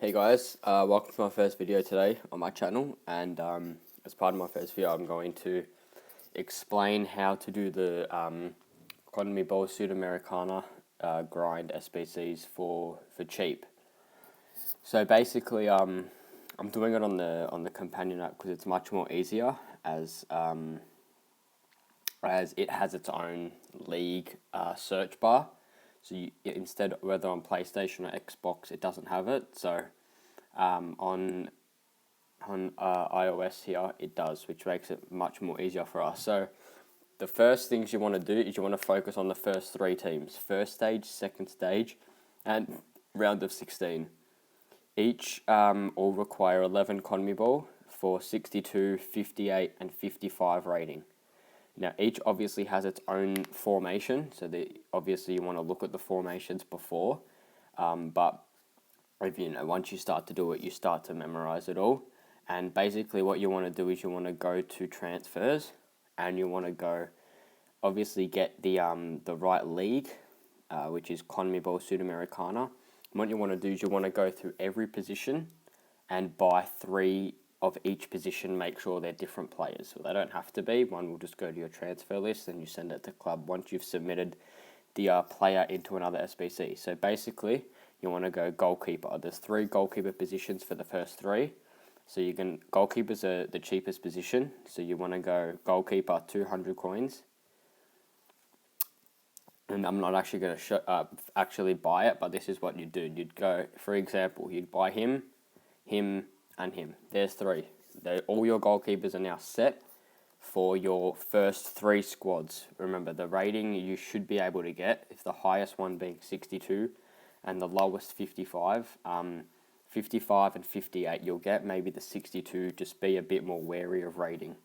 Hey guys, welcome to my first video today on my channel, and as part of my first video I'm going to explain how to do the Economy Bowl Sudamericana grind SBCs for cheap. So basically I'm doing it on the companion app because it's much more easier as it has its own league search bar. So instead, whether on PlayStation or Xbox, it doesn't have it. So on iOS here, it does, which makes it much more easier for us. So the first things you want to do is you want to focus on the first three teams: first stage, second stage, and round of 16. Each all require 11 Economy Ball for 62, 58, and 55 rating. Now, each obviously has its own formation, so obviously you want to look at the formations before, but if once you start to do it, you start to memorize it all. And basically what you want to do is you want to go to transfers, and you want to go, obviously get the right league, which is CONMEBOL Sudamericana. What you want to do is you want to go through every position and buy 3 of each position, make sure they're different players. So they don't have to be. One will just go to your transfer list and you send it to club once you've submitted the player into another SBC. So basically, you want to go goalkeeper. There's 3 goalkeeper positions for the first 3. So goalkeepers are the cheapest position. So you want to go goalkeeper, 200 coins. And I'm not actually going to actually buy it, but this is what you'd do. You'd go, for example, you'd buy him, and him. There's 3. All your goalkeepers are now set for your first 3 squads. Remember, the rating you should be able to get, if the highest one being 62 and the lowest 55, 55 and 58 you'll get. Maybe the 62, just be a bit more wary of rating.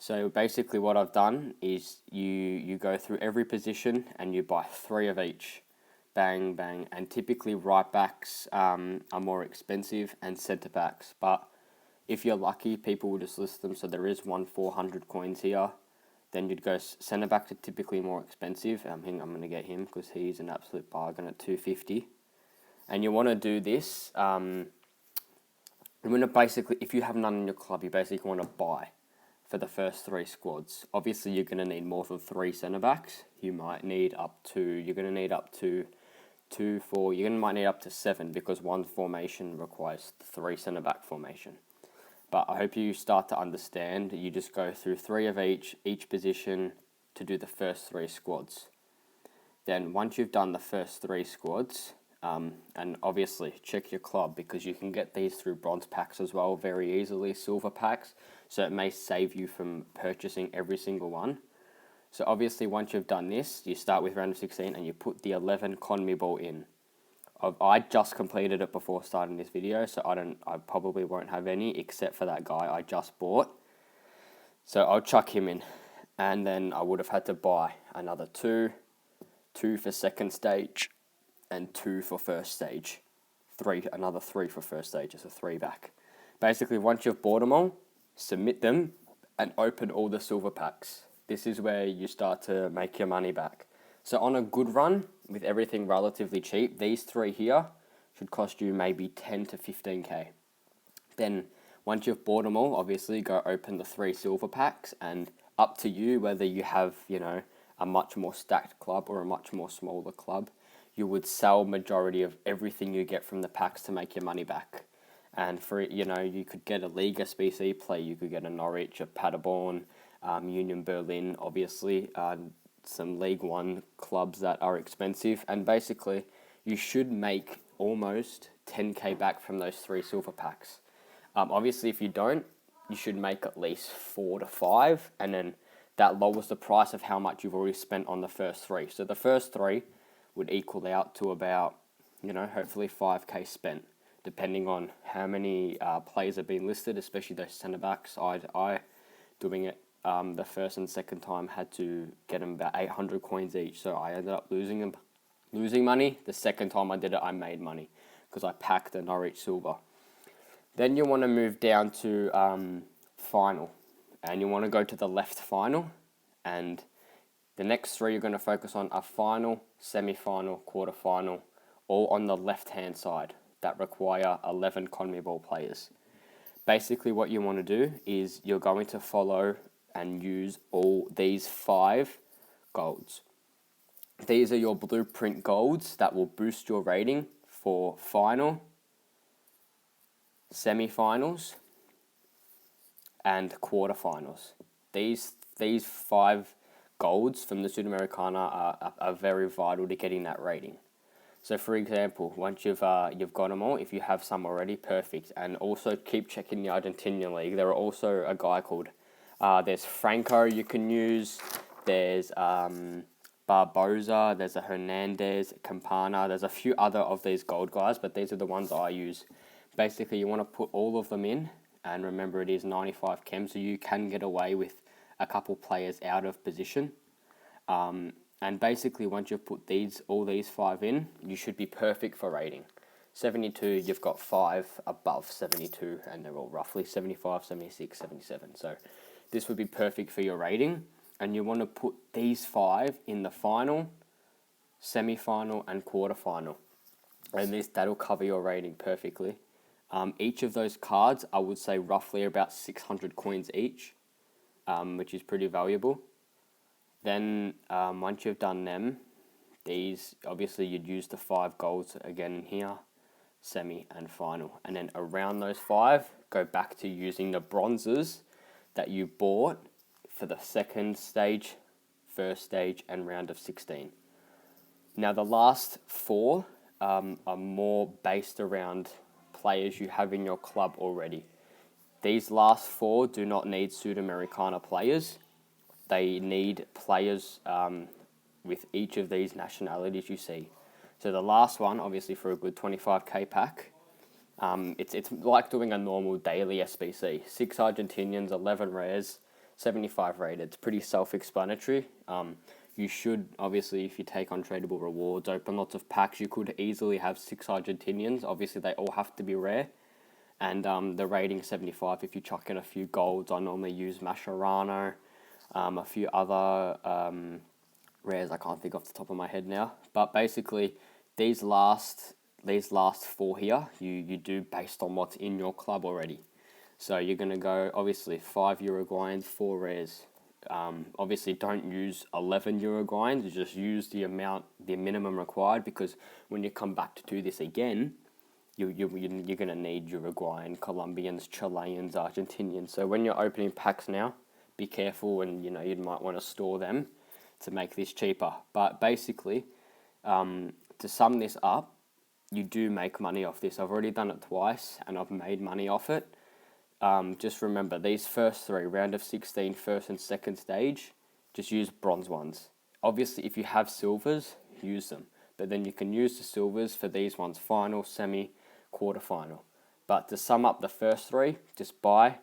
So basically what I've done is you go through every position and you buy 3 of each. Bang, bang. And typically right backs are more expensive and centre backs. But if you're lucky, people will just list them. So there is 400 coins here. Then you'd go centre backs are typically more expensive. I'm going to get him because he's an absolute bargain at 250. And you want to do this. You want to basically, if you have none in your club, you basically want to buy for the first 3 squads. Obviously, you're going to need more than 3 centre backs. You might need up to. You're going to need up to 2, 4. You might need up to 7 because one formation requires 3 centre back formation. But I hope you start to understand. You just go through 3 of each position to do the first 3 squads. Then once you've done the first 3 squads, and obviously check your club because you can get these through bronze packs as well very easily, silver packs. So it may save you from purchasing every single one. So obviously once you've done this, you start with round of 16 and you put the 11 Economy Ball in. I just completed it before starting this video, so I probably won't have any except for that guy I just bought. So I'll chuck him in, and then I would have had to buy another 2 for second stage, and 2 for first stage. Another 3 for first stage, it's a 3 back. Basically, once you've bought them all, submit them and open all the silver packs. This is where you start to make your money back. So on a good run, with everything relatively cheap, these 3 here should cost you maybe 10 to 15k. Then once you've bought them all, obviously go open the 3 silver packs, and up to you whether you have, a much more stacked club or a much more smaller club. You would sell majority of everything you get from the packs to make your money back. And for you could get a League SBC play, you could get a Norwich, a Paderborn, Union Berlin, obviously, some League One clubs that are expensive, and basically you should make almost 10k back from those 3 silver packs. Obviously, if you don't, you should make at least 4 to 5, and then that lowers the price of how much you've already spent on the first 3. So the first 3 would equal out to about, hopefully 5k spent, depending on how many players have been listed, especially those centre backs. I doing it the first and second time had to get them about 800 coins each, so I ended up losing money. The second time I did it, I made money because I packed the Norwich silver. Then you want to move down to final, and you want to go to the left final, and the next 3 you're going to focus on are final, semi-final, quarter-final, all on the left-hand side. that require 11 CONMEBOL players. Basically what you want to do is you're going to follow and use all these 5 golds. These are your blueprint golds that will boost your rating for final, semi-finals, and quarterfinals. These 5 golds from the Sudamericana are very vital to getting that rating. So, for example, once you've got them all, if you have some already, perfect. And also keep checking the Argentinian league. There are also a guy called there's Franco you can use. There's Barbosa. There's a Hernandez, Campana. There's a few other of these gold guys, but these are the ones I use. Basically, you want to put all of them in, and remember it is 95 chem, so you can get away with a couple players out of position. And basically, once you've put all these 5 in, you should be perfect for rating. 72, you've got 5 above 72, and they're all roughly 75, 76, 77. So this would be perfect for your rating. And you want to put these 5 in the final, semi-final, and quarter-final. And that'll cover your rating perfectly. Each of those cards, I would say roughly about 600 coins each, which is pretty valuable. Then once you've done them, these, obviously you'd use the 5 golds again in here, semi and final. And then around those 5, go back to using the bronzes that you bought for the second stage, first stage, and round of 16. Now the last 4 are more based around players you have in your club already. These last 4 do not need Sudamericana players. They need players with each of these nationalities you see. So the last one, obviously for a good 25k pack, it's like doing a normal daily SBC. 6 Argentinians, 11 rares, 75 rated. It's pretty self-explanatory. You should, obviously, if you take on tradable rewards, open lots of packs, you could easily have 6 Argentinians. Obviously, they all have to be rare. And the rating 75, if you chuck in a few golds, I normally use Mascherano, a few other rares I can't think off the top of my head now. But basically, these last 4 here, you do based on what's in your club already. So you're going to go, obviously, 5 Uruguayans, 4 rares. Obviously, don't use 11 Uruguayans. You just use the minimum required, because when you come back to do this again, you're going to need Uruguayan, Colombians, Chileans, Argentinians. So when you're opening packs now, be careful, and you might want to store them to make this cheaper. But basically, to sum this up, you do make money off this. I've already done it twice, and I've made money off it. Just remember, these first 3, round of 16, first and second stage, just use bronze ones. Obviously, if you have silvers, use them. But then you can use the silvers for these ones, final, semi, quarter-final. But to sum up the first 3, just buy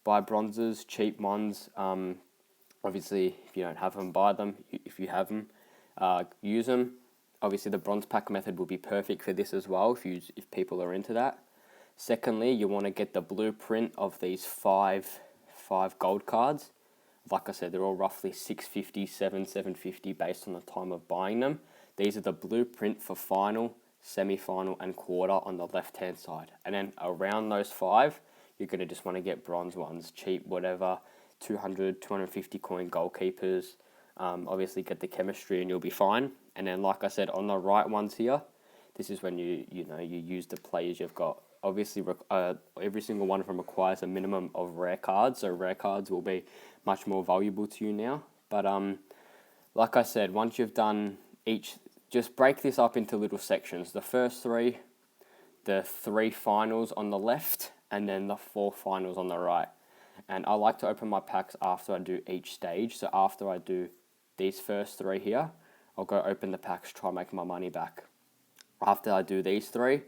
bronzes, cheap ones. Obviously, if you don't have them, buy them. If you have them, use them. Obviously, the bronze pack method will be perfect for this as well, if people are into that. Secondly, you want to get the blueprint of these 5 gold cards. Like I said, they're all roughly 650, 750 based on the time of buying them. These are the blueprint for final, semi-final, and quarter on the left-hand side. And then around those 5, you're going to just want to get bronze ones, cheap, whatever, 200, 250 coin goalkeepers. Obviously, get the chemistry and you'll be fine. And then, like I said, on the right ones here, this is when you use the players you've got. Obviously, every single one of them requires a minimum of rare cards, so rare cards will be much more valuable to you now. But like I said, once you've done each, just break this up into little sections. The first 3, the 3 finals on the left, and then the 4 finals on the right. And I like to open my packs after I do each stage. So after I do these first 3 here, I'll go open the packs, try and make my money back. After I do these 3,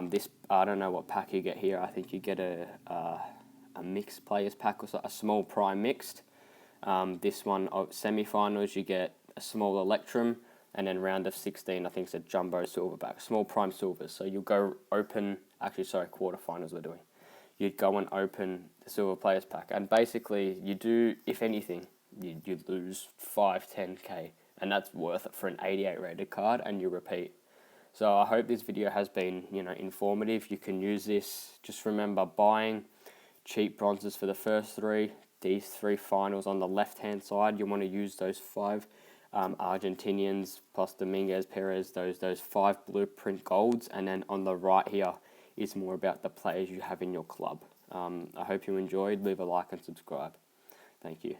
this, I don't know what pack you get here. I think you get a mixed players pack, or a small prime mixed. This one, semi-finals, you get a small Electrum, and then round of 16, I think it's a jumbo silverback, small prime silvers. So you'll go open, quarterfinals we're doing. You'd go and open the silver players pack, and basically you do, if anything, you lose 5-10k, and that's worth it for an 88 rated card, and you repeat. So I hope this video has been, informative. You can use this. Just remember, buying cheap bronzes for the first three. These three finals on the left-hand side, you want to use those 5 Argentinians plus Dominguez, Perez, those 5 blueprint golds. And then on the right here is more about the players you have in your club. I hope you enjoyed. Leave a like and subscribe. Thank you.